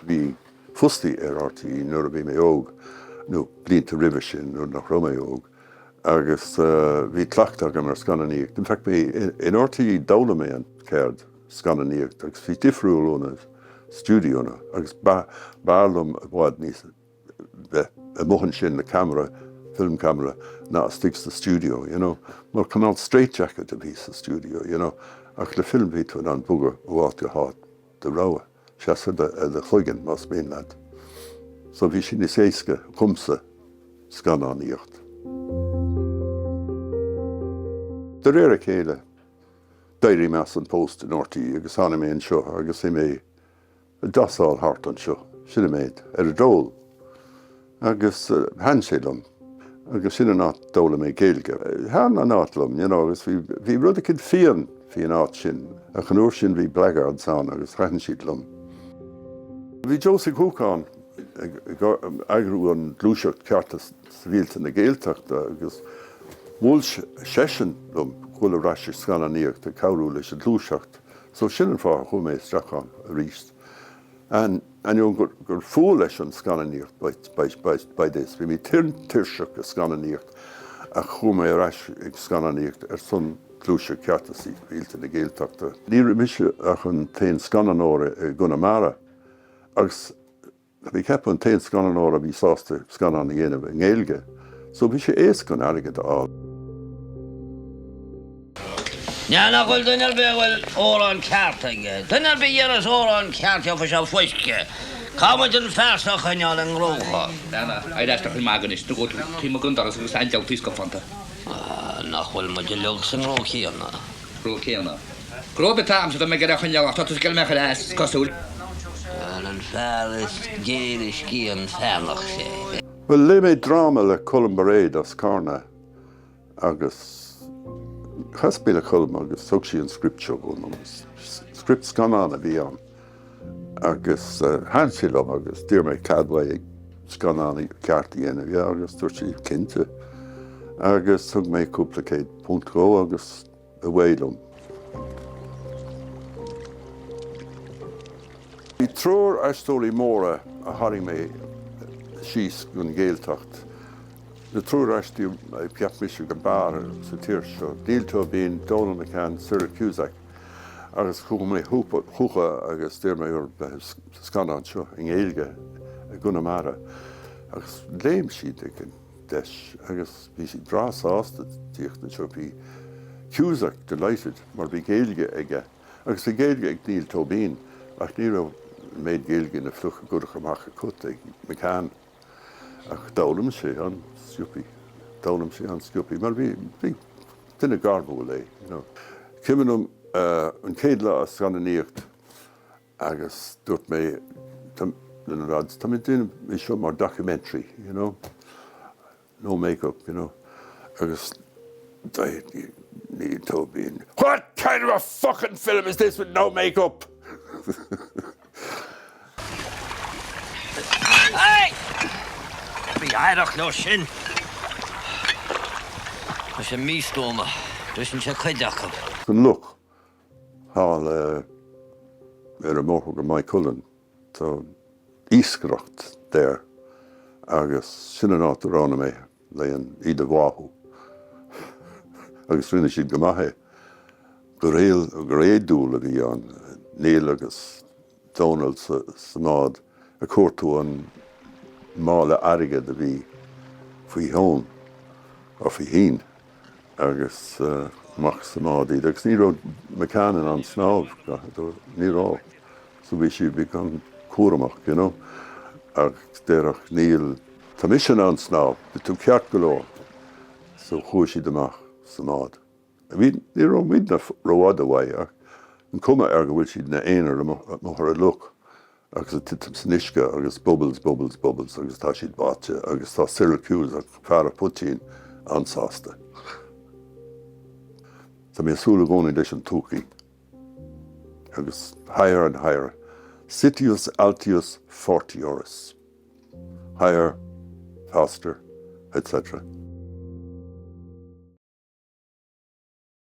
Bhí fustaí RRTí nuair a bhí mé óg, nó blianta roimhe sin nuair nach raibh mé óg. Agus bhí tlachtach mar scannánaíocht. In fact, in RTí dabhla mé an céard scannánaíocht, agus bhí difriúil stúdióna, agus bálam bhád níos a mohan sin na camera, film camera, ná sticks the studio, you know. Mar canál straight jacket a bhí sa studio, you know. Ach le film bhí tú an bugar bhád go hád de ráha. Seasa de chuigeann más bíon leat. So bhí sin is éasca cumsa scannánaíocht. De réir a chéile, dairí meas an post in RTí agus hána mé an seo, agus é mé dasáil hart an seo, sinna méid ar a dról. Agus han sé lom, agus sinna nát dóla mé céilge. Han an nát lom, you know, agus bhí rud a cid fian hí an áit sin, ach an uair sin bhí bleagard san agus chaitheann siad lom. Bhí Joseph Húcán agrú an glúiseacht ceartas savíalta na Gaeltachta agus bhfuil sesin lom chuil a raise scannánaíocht a cabhrú leis an glúiseacht, so sin an fá chu mé strachán a ríist. And you gur fóil leis an scannánaíocht by this. Bhí mé tírdhreacha a scannánaíocht a chu mé a raise ag scannánaíocht ar son glúiseacht ceartas savíalta na Gaeltachta. Ní rimise ach an taon scannánóir gunamara, agus bhí ceap an taon scannánóir a bhí sásta scannán na dhéanamh in Gaeilge, so bhí sé éascan airgid á. Neanna bhfuil duine bhfuil órán ceart aige. Duine bhí dhéanas órán ceart a bhí se foiisce. Cámid an fearsa chuineáil an grócha. Neanna, éireachta chuil magan is, dúgó tí mo gundar agus einteach tís go fanta. Nach bhfuil mo de leog san gróchéanna. Gróchéanna. Gróbe tám sa me gada chuineáil, tá tus gael mecha leis cosúil. An fear is géiris cían fearnach sé. Well, le mé drama le Colm Baréid as Carna, agus chasbí le Colm agus thug sí an script seo gún, script scanán a bhí an. Agus han sí lom agus dtír mé cadhha ag scannánaí ceartaí dhéanamh, agus dúirt sí cinnte. Agus thug mé cúplacéid puntgó agus a bhfuilm. Bhí tror aistóí móra a thairg mé síos gon Gaeltacht. Na tror aistí peap misisiú go bar sa tír seo. Díaltó bíon dóna na can Syracusach agus chuga mé chucha agus tír mé ar scannán seo in Gaeilge a gunamara. Agus léim siad ag an deis agus bhí si drás ásta tíocht na seo bhí Cusaach delighted mar bhí Gaeilge aige. Agus a Gaeilge ag díaltó bíon ach ní raibh méid Gaeilge na flucha gurach amach a cut ag McCann. Ach dálam sé an sciúpi, mar bhí duine garbú lé. Cimann an céad lá a scannánaíocht agus dúirt mé na rád, tá mé duine é seo mar documentary, you know, no make-up, you know, agus need to be in. What kind of a fucking film is this with no make-up? Hey! Bhí éireach nó sin. Tá sé místóma, dus an sé chuideacham. An look, hall ar a móthú go mai cullen, tá íscracht there, agus sin an áit arána mé le an iad a bháthú. Agus rinne siad go maithe, go réadúil a bhí an Neil agus Donald sa mád a cuairtú an mála airige a bhí faoi hón, or faoi hín, agus amach sa mád iad. Agus ní raibh McCann an snáb, ní rá. So bhí si bhí an cuaramach, you know. Agus déireach Neil, tá mission an snáb, bhí tú ceart go leor, so chuair siad amach sa mád. Ní raibh muid na roiád amhaith ach an cuma go bhfuil siad na éonar a look. Agus a titim san isce, agus bubbles, agus tá siad báte, agus tá Syracuse ag fear a Poitín ansásta. Tá mé súla gcónaí leis an túcaí, agus higher and higher. Sitius altius 40 horas. Higher, faster, etc.